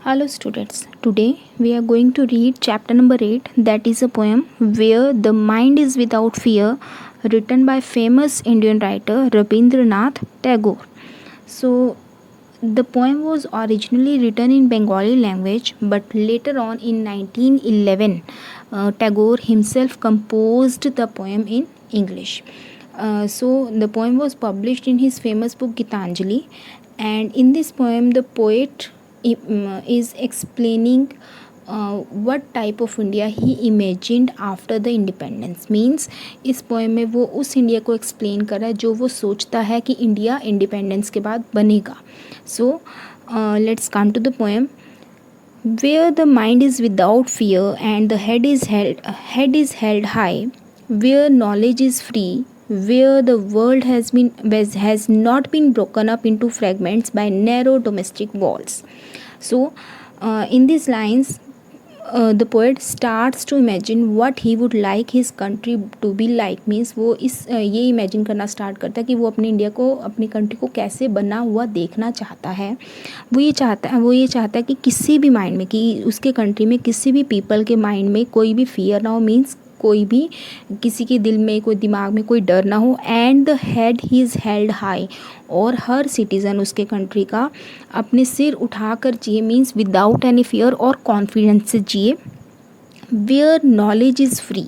Hello students, today we are going to read chapter number 8, that is a poem Where the Mind is Without Fear, written by famous Indian writer Rabindranath Tagore. So the poem was originally written in Bengali language, but later on in 1911 Tagore himself composed the poem in English. So the poem was published in his famous book Gitanjali, and in this poem the poet is explaining what type of India he imagined after the independence. Means इस poem में वो उस India को explain कर रहा है जो वो सोचता है कि इंडिया इंडिपेंडेंस के बाद बनेगा. So let's come to the poem. Where the mind is without fear and the head is held high, where knowledge is free, where the world has not been broken up into fragments by narrow domestic walls. So, in these lines, the poet starts to imagine what he would like his country to be like. Means वो ये imagine करना start करता है कि वो अपनी India को, अपनी कंट्री को कैसे बना हुआ देखना चाहता है. वो ये चाहता है कि किसी भी माइंड में, कि उसके कंट्री में किसी भी पीपल के माइंड में कोई भी फियर ना हो. मीन्स कोई भी किसी के दिल में, कोई दिमाग में कोई डर ना हो. And the head he is held high, और हर सिटीज़न उसके कंट्री का अपने सिर उठाकर जिए. मीन्स विदाउट एनी फियर और कॉन्फिडेंस से जिए. Where knowledge is free.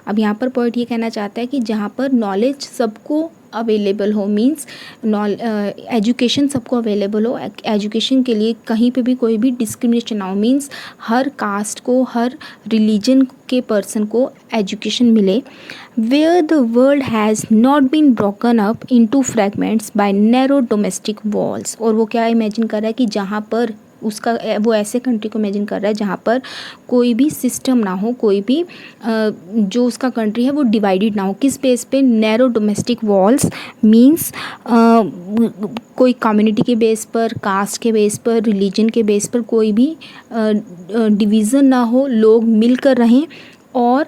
अब यहाँ पर पॉइंट ये कहना चाहता है कि जहाँ पर नॉलेज सबको अवेलेबल हो. मीन्स एजुकेशन सबको अवेलेबल हो. एजुकेशन के लिए कहीं पे भी कोई भी डिस्क्रिमिनेशन ना हो. मीन्स हर कास्ट को, हर रिलीजन के पर्सन को एजुकेशन मिले. Where the world has not been broken up into fragments by narrow domestic walls. और वो क्या इमेजिन कर रहा है कि जहाँ पर वो ऐसे कंट्री को इमेजिन कर रहा है जहाँ पर कोई भी सिस्टम ना हो, कोई भी जो उसका कंट्री है वो डिवाइडेड ना हो. किस बेस पे? Narrow domestic walls. मींस कोई कम्युनिटी के बेस पर, कास्ट के बेस पर, रिलीजन के बेस पर कोई भी डिवीज़न ना हो. लोग मिलकर रहें और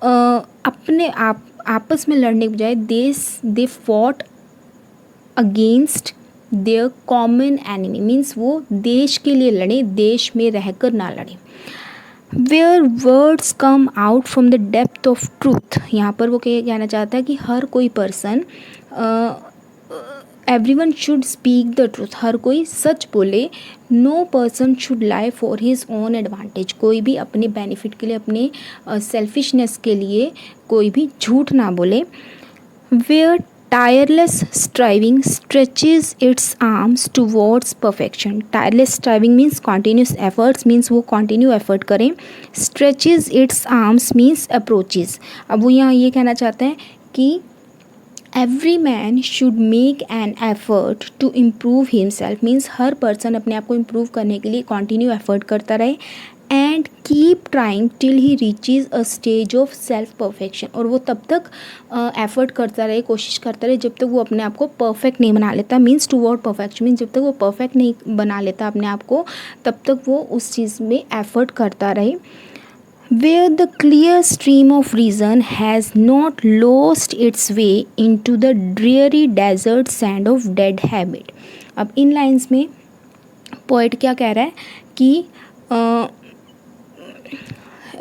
अपने आपस में लड़ने के बजाय they fought against their common enemy. Means वो देश के लिए लड़े, देश में रहकर ना लड़े. Where words come out from the depth of truth. यहाँ पर वो कहना चाहता है कि हर कोई person, everyone should speak the truth. हर कोई सच बोले. No person should lie for his own advantage. कोई भी अपने बेनिफिट के लिए, अपने सेल्फिशनेस के लिए कोई भी झूठ ना बोले. Where tireless striving stretches its arms towards perfection. Tireless striving means continuous efforts, means वो continue effort करें. Stretches its arms means approaches. अब वो यहाँ ये कहना चाहते हैं कि every man should make an effort to improve himself. means her person अपने आप को improve करने के लिए continue effort करता रहे. And keep trying till he reaches a stage of self perfection. और वो तब तक एफर्ट करता रहे, कोशिश करता रहे जब तक वो अपने आप को परफेक्ट नहीं बना लेता. Means toward perfection. मीन्स जब तक वो परफेक्ट नहीं बना लेता अपने आप को, तब तक वो उस चीज़ में एफर्ट करता रहे. Where the clear stream of reason has not lost its way into the dreary desert sand of dead habit. अब इन लाइन्स में पोएट क्या कह रहा है कि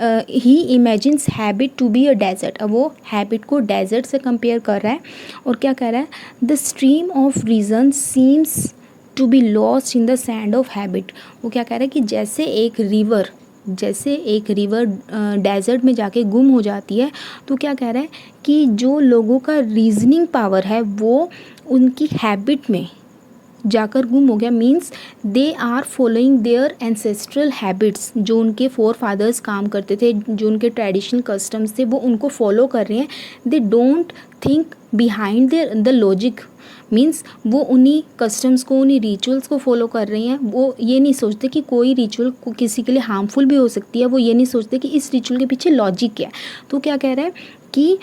he imagines habit to be a desert. अब वो हैबिट को डेजर्ट से कंपेयर कर रहा है. और क्या कह रहा है? The stream of reason seems to be lost in the sand of habit. वो क्या कह रहा है कि जैसे एक रिवर डेजर्ट में जाके गुम हो जाती है, तो क्या कह रहा है कि जो लोगों का रीजनिंग पावर है वो उनकी हैबिट में जाकर गुम हो गया. Means they are following their ancestral habits. जो उनके फोर फादर्स काम करते थे, जो उनके ट्रेडिशनल कस्टम्स थे, वो उनको फॉलो कर रहे हैं. They don't think behind the logic. Means वो उन्हीं कस्टम्स को, उन्हीं रिचुअल्स को फॉलो कर रही हैं. वो ये नहीं सोचते कि कोई रिचुअल किसी के लिए हार्मफुल भी हो सकती है. वो ये नहीं सोचते कि इस रिचुअल के पीछे लॉजिक क्या है. तो क्या कह रहा है कि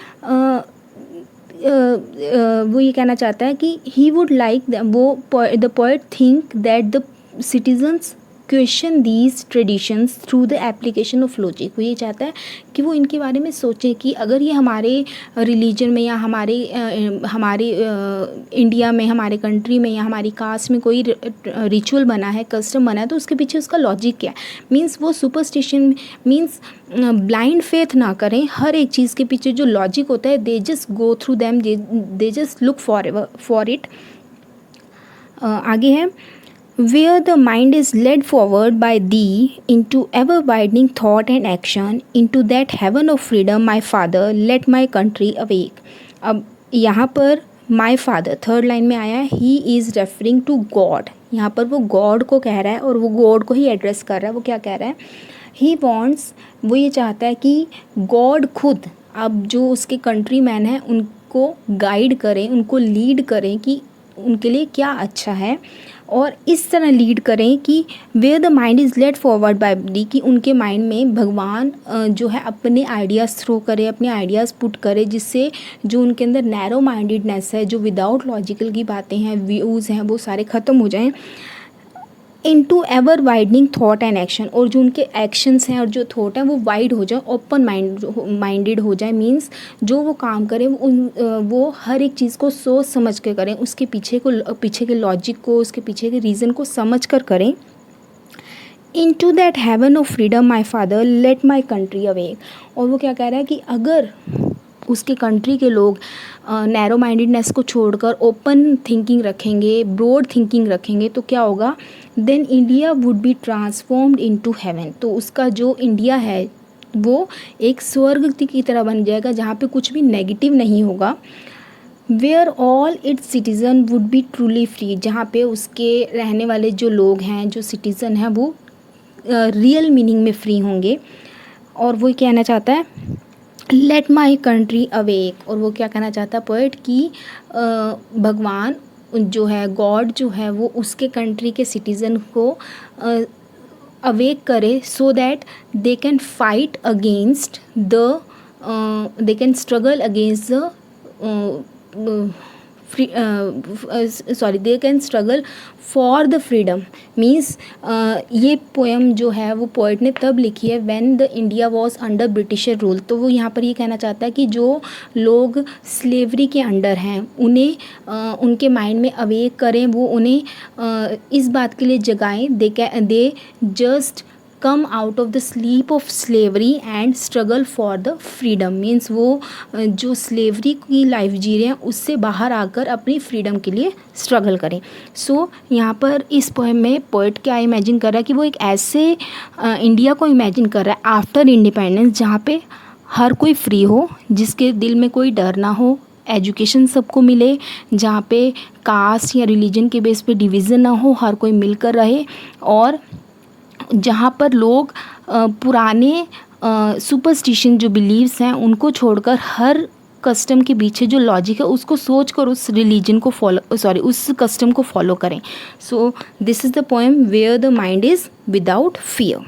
वो ये कहना चाहता है कि he would like the poet think that the citizens question these traditions through the application of logic. वो ये चाहता है कि वो इनके बारे में सोचें कि अगर ये हमारे रिलीजन में या हमारे इंडिया में, हमारे कंट्री में या हमारी कास्ट में कोई रिचुअल बना है, कस्टम बना है, तो उसके पीछे उसका लॉजिक क्या है। मीन्स वो सुपरस्टिशन मीन्स ब्लाइंड फेथ ना करें, हर एक चीज़ के पीछे जो लॉजिक होता है they just go through them, they just look for it. आगे है where the mind is led forward by thee into ever widening thought and action, into that heaven of freedom, my father, let my country awake। अब यहाँ पर my father third line में आया है, he is referring to God। यहाँ पर वो God को कह रहा है और वो गॉड को ही एड्रेस कर रहा है। वो क्या कह रहा है, he wants, वो ये चाहता है कि गॉड खुद अब जो उसके कंट्री मैन हैं उनको गाइड करें, उनको लीड करें कि उनके लिए क्या अच्छा है, और इस तरह लीड करें कि where the mind is led forward by thee, कि उनके माइंड में भगवान जो है अपने आइडियाज़ थ्रो करे, अपने आइडियाज़ पुट करे, जिससे जो उनके अंदर नैरो माइंडेडनेस है, जो विदाउट लॉजिकल की बातें हैं, व्यूज़ हैं, वो सारे ख़त्म हो जाएं। Into ever widening thought and action, और जो उनके एक्शंस हैं और जो थॉट हैं वो वाइड हो जाए, ओपन माइंडेड हो जाए। मींस जो वो काम करें वो हर एक चीज़ को सोच समझ के करें, उसके पीछे के लॉजिक को, उसके पीछे के रीज़न को समझ कर करें। Into that heaven of freedom my father let my country awake. और वो क्या कह रहा है कि अगर उसके कंट्री के लोग नैरो माइंडेडनेस को छोड़कर ओपन थिंकिंग रखेंगे, ब्रॉड थिंकिंग रखेंगे, तो क्या होगा, then India would be transformed into heaven. तो उसका जो इंडिया है वो एक स्वर्ग की तरह बन जाएगा, जहाँ पे कुछ भी नेगेटिव नहीं होगा। Where all its citizen would be truly free, जहाँ पे उसके रहने वाले जो लोग हैं, जो सिटीज़न हैं, वो रियल मीनिंग में फ्री होंगे। और वो कहना चाहता है लेट माई कंट्री अवेक। और वो क्या कहना चाहता है पोएट कि भगवान जो है, गॉड जो है, वो उसके कंट्री के सिटीज़न को अवेक करे, so that they can fight against the they can struggle against the they can struggle for the freedom. Means ये पोएम जो है वो पोइट ने तब लिखी है when the India was under britisher rule. तो वो यहाँ पर ये कहना चाहता है कि जो लोग स्लेवरी के अंडर हैं उन्हें उनके माइंड में अवेक करें, वो उन्हें इस बात के लिए जगाएं, they just come out of the sleep of slavery and struggle for the freedom. Means वो जो स्लेवरी की लाइफ जी रहे हैं उससे बाहर आकर अपनी फ्रीडम के लिए स्ट्रगल करें। सो यहाँ पर इस पोएम में पोएट क्या इमेजिन कर रहा है कि वो एक ऐसे इंडिया को इमेजिन कर रहा है आफ्टर इंडिपेंडेंस, जहाँ पे हर कोई फ्री हो, जिसके दिल में कोई डर ना हो, एजुकेशन सबको मिले, जहाँ पे कास्ट या रिलीजन के बेस पे डिवीज़न ना हो, हर कोई मिलकर रहे, और जहाँ पर लोग पुराने सुपरस्टिशन जो बिलीव्स हैं उनको छोड़कर हर कस्टम के पीछे जो लॉजिक है उसको सोच कर उस रिलीजन को उस कस्टम को फॉलो करें। So this is the poem where the mind is without fear.